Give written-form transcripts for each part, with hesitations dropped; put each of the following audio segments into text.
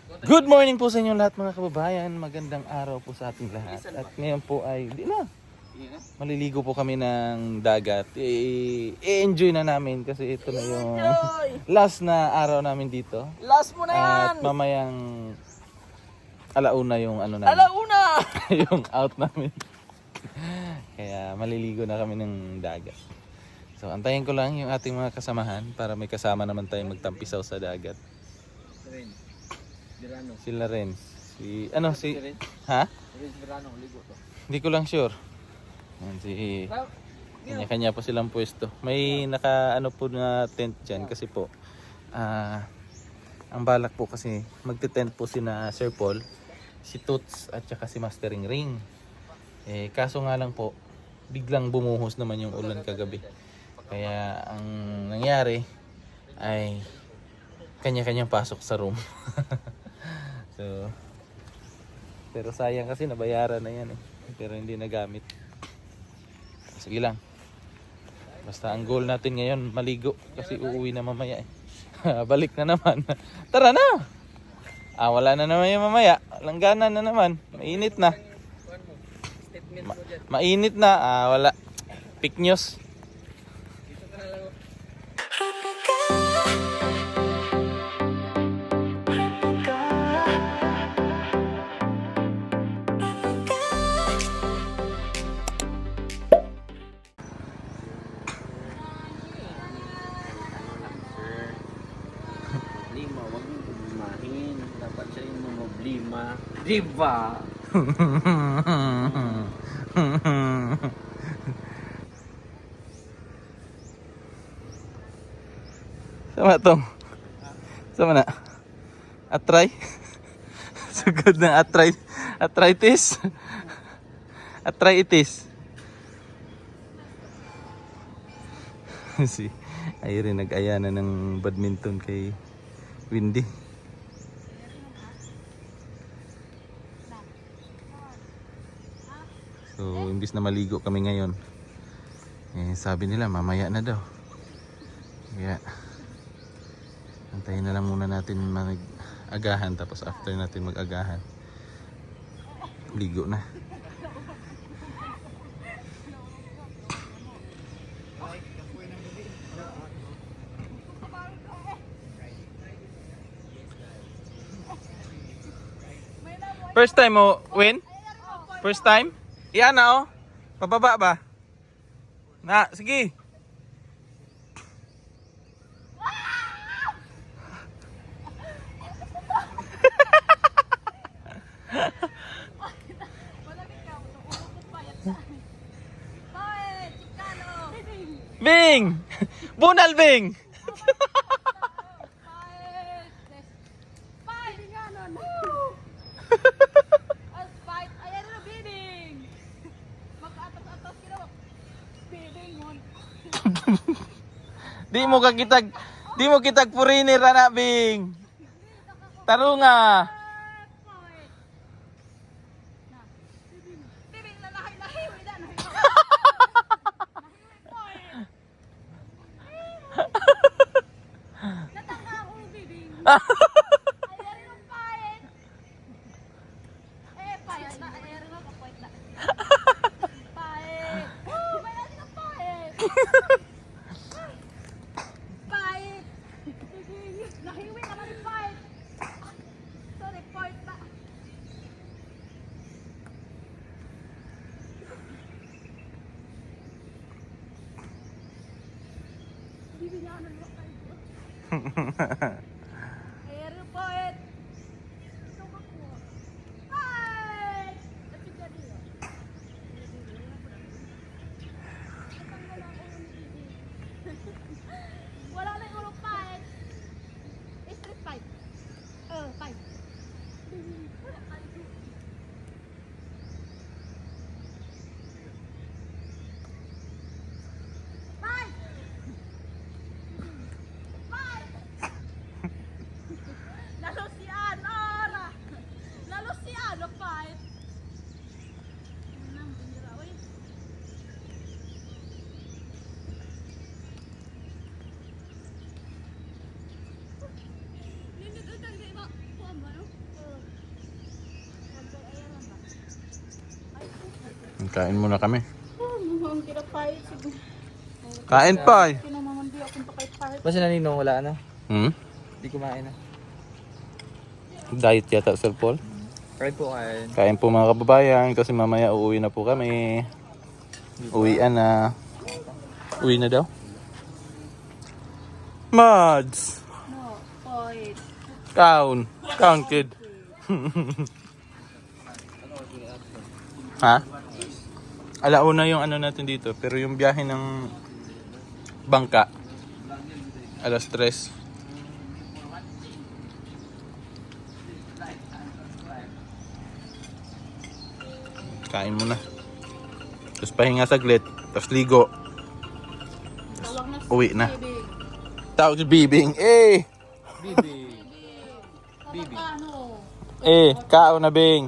Good morning po sa inyo lahat mga kababayan. Magandang araw po sa ating lahat. At ngayon po ay maliligo po kami ng dagat. I-enjoy na namin kasi ito na yung last na araw namin dito. Last mo na yan! At mamayang alauna yung ano namin. Alauna! Yung out namin. Kaya maliligo na kami ng dagat. So antayin ko lang yung ating mga kasamahan para may kasama naman tayong magtampisaw sa dagat. Sila rin. Ha? Hindi ko lang sure. Yan, kanya-kanya po silang pwesto. May naka po na tent dyan kasi po ang balak po kasi magte-tent po sina Sir Paul, si Toots at saka si Mastering Ring. Kaso nga lang po biglang bumuhos naman yung ulan kagabi. Kaya ang nangyari ay kanya-kanyang pasok sa room. So, pero sayang kasi nabayaran na yan pero hindi nagamit. Sige lang. Basta ang goal natin ngayon maligo kasi uuwi na mamaya Balik na naman. Tara na. Wala na naman yung mamaya. Langgana na naman. Mainit na. Mainit na. Wala. Fake news. Lima, wag mo bumahin. Dapat siya yung problema. Diba? Sama tong. Sama na. Atry. Sugod ng arthritis. Arthritis. Si Irene nag-aya na ng badminton kay Windy. So, imbis na maligo kami ngayon, sabi nila mamaya na daw. Kaya, antayin na lang muna natin mag-agahan, tapos after natin mag-agahan, ligo na. First time mo win? First time? Iyan na Pababa ba? Na, sige. Bing! Bunal Bing! Di mo kitag purinir na Bing. Tarunga. Wala na yung ulo fight. Street fight. Fight. Kain muna kami. Ang kinapahit. Kain pa eh. Kinamamandi akong pakay-pahit. Basta naninong wala na. Hmm? Hindi kumain na. Diet yata, Sir Paul. Kain po kain. Kain po mga kababayan kasi mamaya uuwi na po kami. Uwian na. Uwi na daw? Mads! No, point. Counted. Ha? Alauna yung ano natin dito, pero yung biyahe ng bangka, alas 3. Kain muna. Tapos pahinga saglit, tapos ligo. Tawag na Uwi na. Baby. Tawag si Bibing. Bibi. Bibi. Ano? Kao na Bing.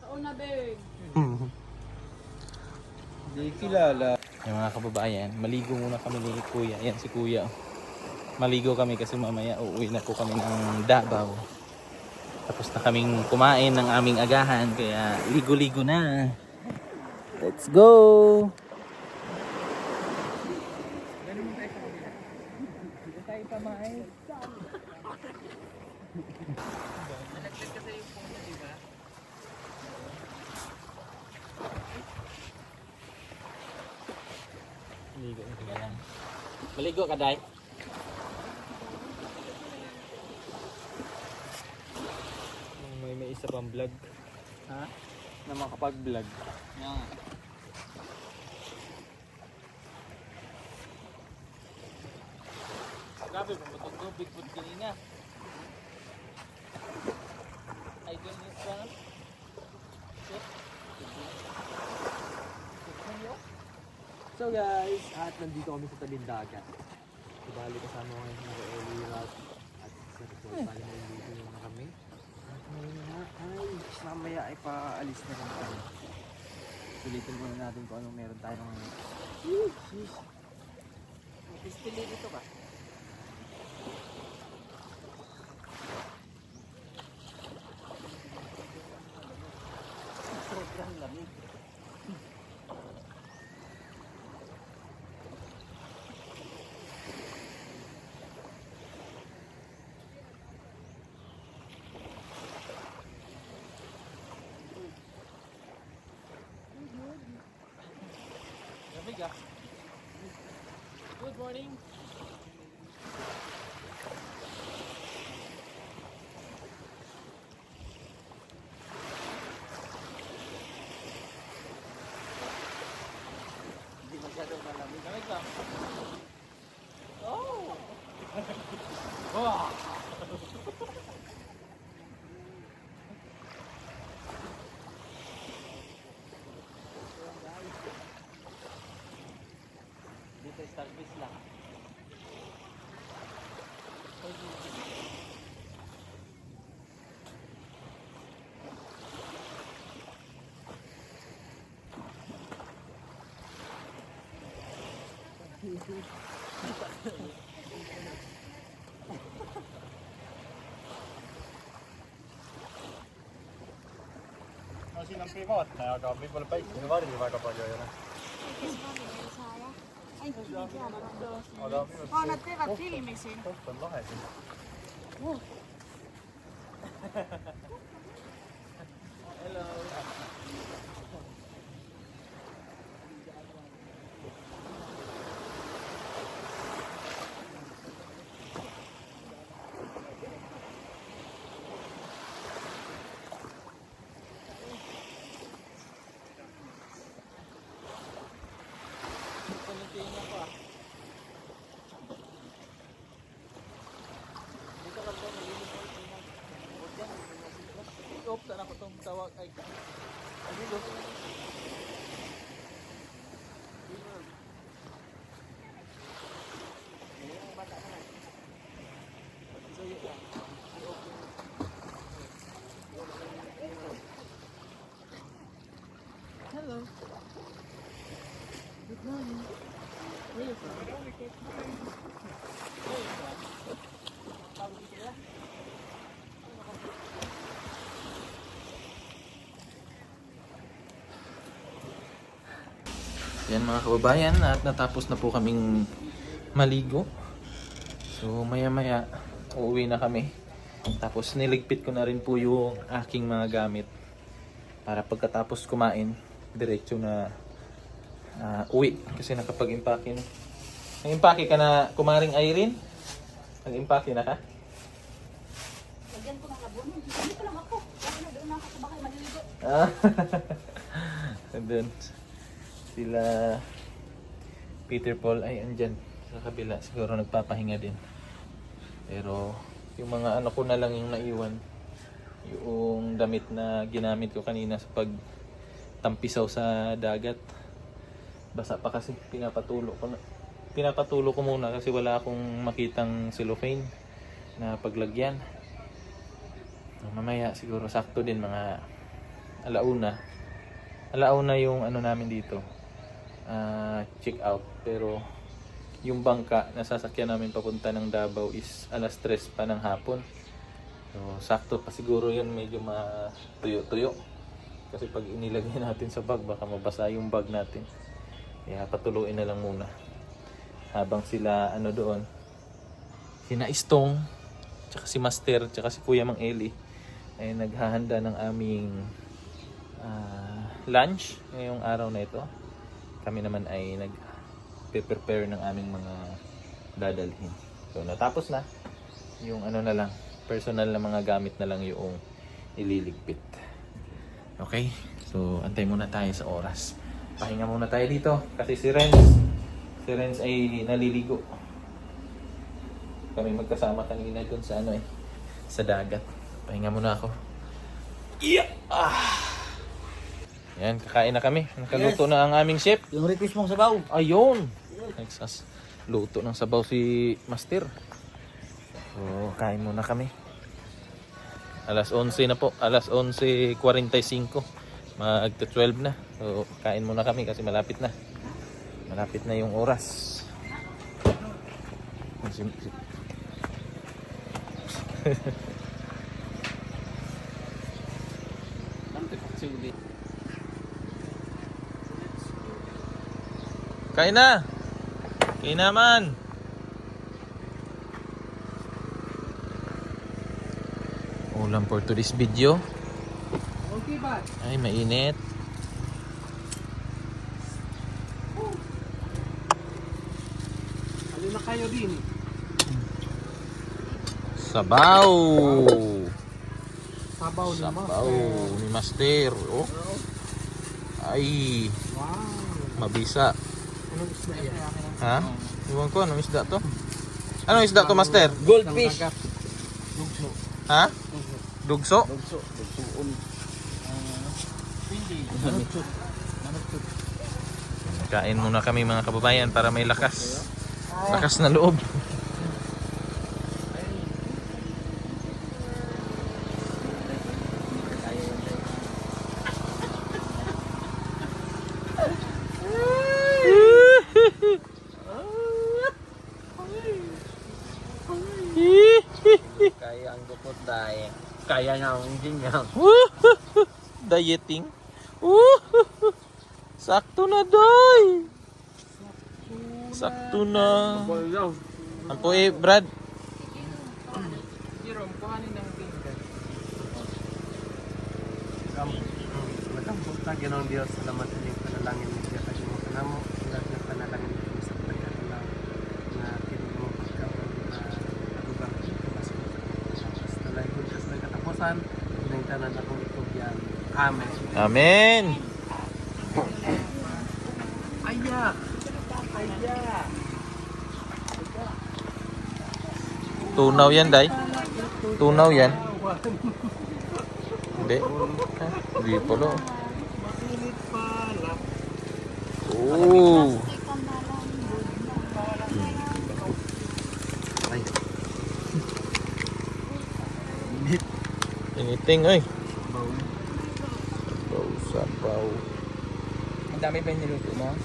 Taon na, Beng. Hindi kilala. Yung mga kababayan, maligo muna kami ni Kuya. Yan si Kuya. Maligo kami kasi mamaya uuwi na po kami ng Davao. Tapos na kaming kumain ng aming agahan, kaya ligo-ligo na. Let's go! Maligo ka, Day? May isa pang vlog. Ha? Na makapag-vlog. Yeah. Grabe, pumutong ko, Bigfoot kanina. Ay, doon yung sana. So guys, at nandito kami sa tabing dagat. Subali kasama ko ngayon si Eli Rat at sa Paul. Bali na nandito na kami. At ngayon na ay mamaya ay paalis na kami. Sulitin muna natin kung anong meron tayo ngayon. Sheesh! Pistili dito ba? Sobrang lamig. Good morning. Hindi masyadong malamig. Lamig lang. Oh! Wow! Dito starfish lang. No siinä on privaatteja, joka on paljon päikkäinen varjo aika paljon jo. Ai, nad teevad filmi siin. Tosta on lahe siin. Oops, anak ko itong tawag. Ay, Hello. Good morning. Where you from? Yan mga kababayan, at natapos na po kaming maligo. So maya maya uuwi na kami. Tapos niligpit ko na rin po yung aking mga gamit para pagkatapos kumain, diretso na uwi kasi nakapag-impake na. Nag-impake ka na, kumaring Irene? Nag-impake na ka? Lagyan ko ng abono. Hindi pa lang ako. Kasi na doon ako sa bahay maliligo. And then, sila Peter Paul ay andyan sa kabila. Siguro nagpapahinga din. Pero yung mga ano ko na lang yung naiwan. Yung damit na ginamit ko kanina sa pagtampisaw sa dagat. Basa pa kasi pinapatulo ko muna kasi wala akong makitang cellophane na paglagyan. Mamaya siguro sakto din mga alauna yung ano namin dito, check out. Pero yung bangka na sasakyan namin papunta ng Davao is 3:00 pa ng hapon. So sakto pa siguro yun, medyo matuyo-tuyo kasi pag inilagay natin sa bag baka mabasa yung bag natin. Kaya patuluin na lang muna habang sila ano doon, sina Istong tsaka si Master tsaka si Kuya Mang Eli ay naghahanda ng aming lunch ngayong araw na ito. Kami naman ay nag-prepare ng aming mga dadalhin. So natapos na yung ano na lang, personal na mga gamit na lang yung ililigpit. Okay, so antay muna tayo sa oras. Pahinga muna tayo dito kasi si Renz ay naliligo. Kami magkasama kanina dun sa ano sa dagat. Pahinga muna ako. Yeah! Yan, kakain na kami. Nakaluto na ang aming chef. Yung request mong sabaw. Ayun! Luto ng sabaw si Master. So, kain muna kami. Alas 11 na po. Alas 11:45. Mag-12 na. So, kain muna kami kasi malapit na. Malapit na yung oras. Kain na! Kain naman! Ulam for today's video. Okay ba? Ay, mainit. Ano na kayo din? Sabaw! Sabaw ni Sabaw ni Master. Oh. Ay, Wow. mabisa. Anong isda yan? Ha? Iwan ko, anong isda to? Anong isda to, Master? Goldfish. Ha? Dugso? Kain muna kami mga kababayan para may lakas. Lakas na loob. Kaya ang gupot dahil. Kaya nga ang engine niya. Dieting. Sakto na, Day. Sakto na. Ang po Brad. Matampok ta ginong Dios, salamat sa inyong panalangin ni Dios at mo kanamo, lahat ng panalangin ni sa pagkatulaw na kinig mo pagkaon na adugang sa layon sa katapusan, ng tanan akong itugyan. Amen. Amen. Aya. Aya. Tunaw yan, Day. Tunaw yan. Hindi. Ha? Hindi pala. Makilit pala. Oh. Ay. Init. Initing, oy. Bawal. Sabaw. Ang dami pa yung niluto mo?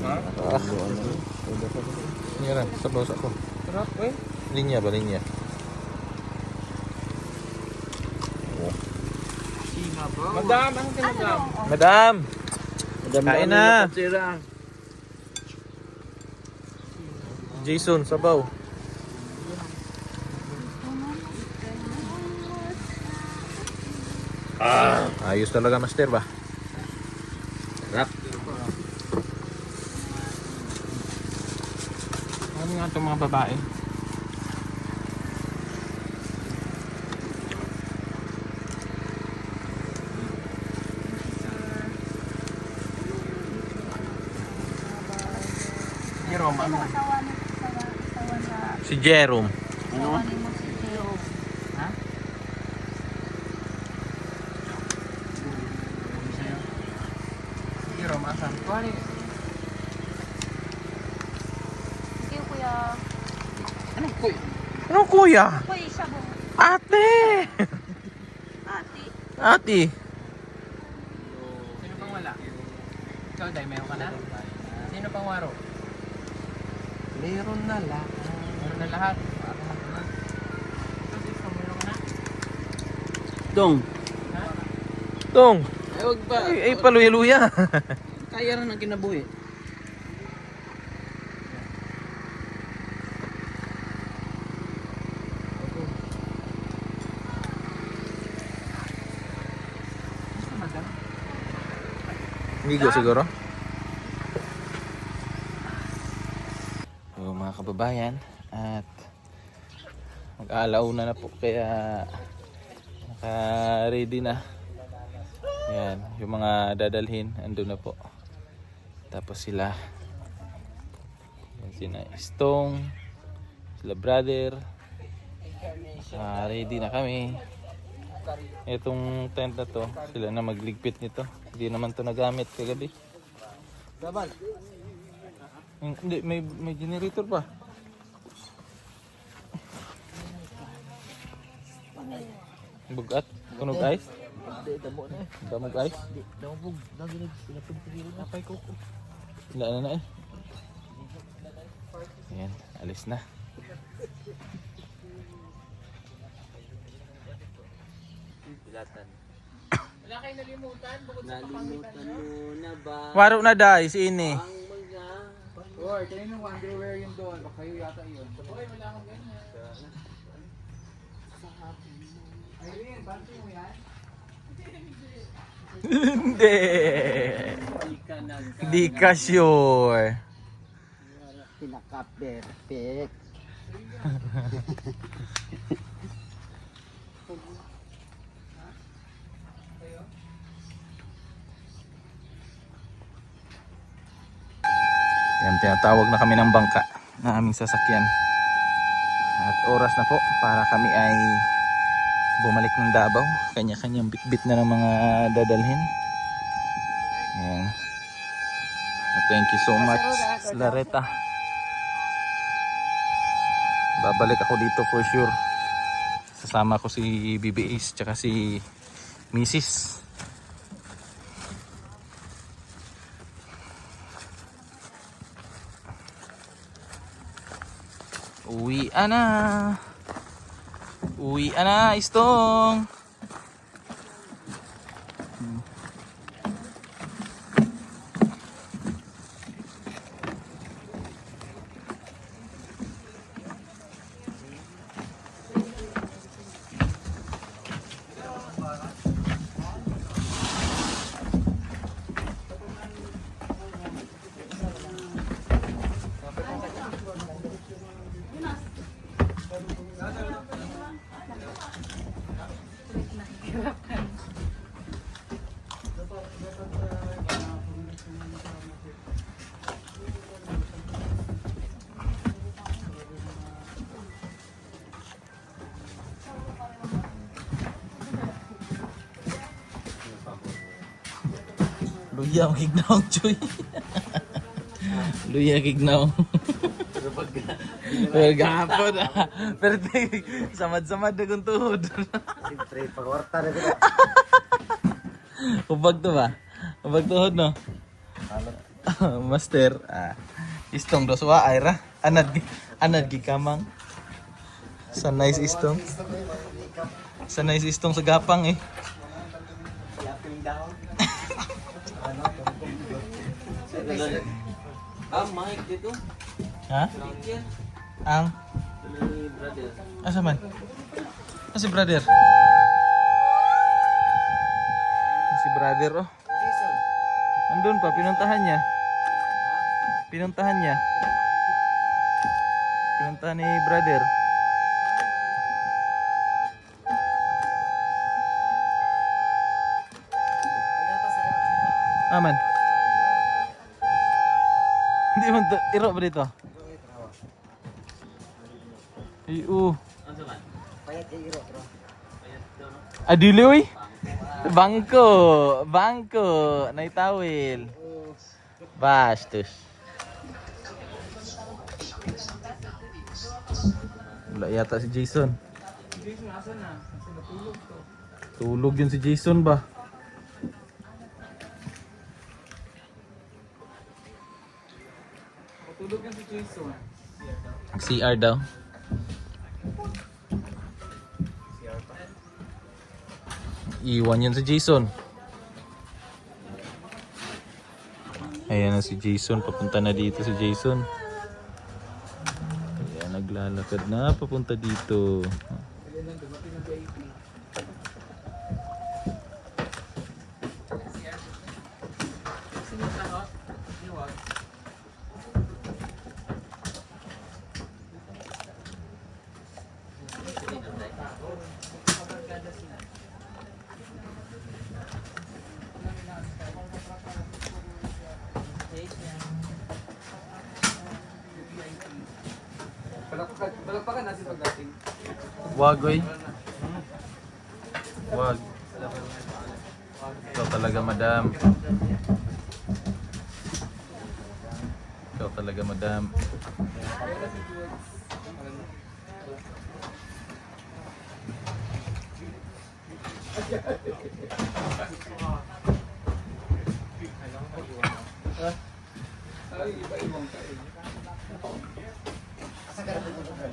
Ha? Yan na, sabaw sa ko. Sarap eh. Linya ba, linya? Madam, ano ka madam? Madam! Kain na! Jason, sabaw. Ayos talaga, master ba? Sarap. Ano nga itong mga babae? Jerome, ano? Asawa na Si Jerome. asawa ni mo si Jerome. Ha? Jerome, asan? Kuwari. Sige kuya. Anong kuya? Anong kuya? Kuya siya mo. Ate! Ate. Ate! Sino pang wala? Ikaw, Day, meron ka na? Sino pang waro? Meron na lang. Meron na lahat. Ikaw, sis, meron ka na? Dong, Ha? Tong! ay wag ba? Ay, paluya-luya. Kaya rin ang kinabuhi. Migo siguro. So, mga kababayan, at mag-aalauna na po, kaya naka-ready na. Yan, yung mga dadalhin andun na po. Tapos sila, yan sina Stong, sila brother, ready na kami. Itong tent na to, sila na magligpit nito. Hindi naman to nagamit kagabi. Babal. Hindi, may generator pa. Bugat? Tunog ice? Damo na eh. Damog ice? Damog. Lagi na pinapagpagiro na. Napay ko. Wala na eh. Ayan, alis na. Wala kayong nalimutan bukod sa Nalimutan mo na ba? Waro na dahil, si ini. Ang mga... Or, kanino yung underwear yun doon? Baka kayo yata yun. Hoy, wala akong ganyan. Irene, banti mo yan? Hindi. Hindi ka nag... Hindi ka sure. Pinaka-perfect. Yan, tinatawag na kami ng bangka na aming sasakyan. At oras na po para kami ay bumalik ng Davao. Kanya-kanyang bitbit na ng mga dadalhin. Yan. Thank you so much, Lareta. Babalik ako dito for sure. Sasama ko si BBS tsaka si Mrs. Uwian na. Uwian na, Istong. Luya ang gignaw, Choy. Luya gignaw. Pero gahapon ah. Pero samad-samad na kong tuhod. Siyempre, pag-orta na rin. Hubag to ba? Hubag tuhod no? Master. Istong doswa ayra. Anad gikamang. Sa nice istong. Sa nice istong sa gapang eh. Yapping down. Ano? Mike dito. Ha? Mike yan. Ang? Ni brother. Asa man? Si brother. Si brother oh. Andun pa, pinuntahan niya. Pinuntahan niya. Pinuntahan ni brother. Aman. Hindi mo iro ba dito? Iyo. Ano man? Payat yung iro, bro. Adiloy? Bangko, bangko, naitawil. Bastos. Wala yata si Jason. Jason, asan na? Kasi natulog to. Tulog yun si Jason ba? Natulog yan si Jason. CR daw. Iwan yun si Jason. Ayan na si Jason. Papunta na dito si Jason. Ayan, naglalakad na. Papunta dito. Ayan lang, dumating ng VIP. Sino yung tanot? Iwag. Balakpakan natin pagdating. Wag, oy. Wag. Ikaw talaga, madam. Ikaw talaga, madam. Ay, iba-ibang kain. Asa ka na dito, bro?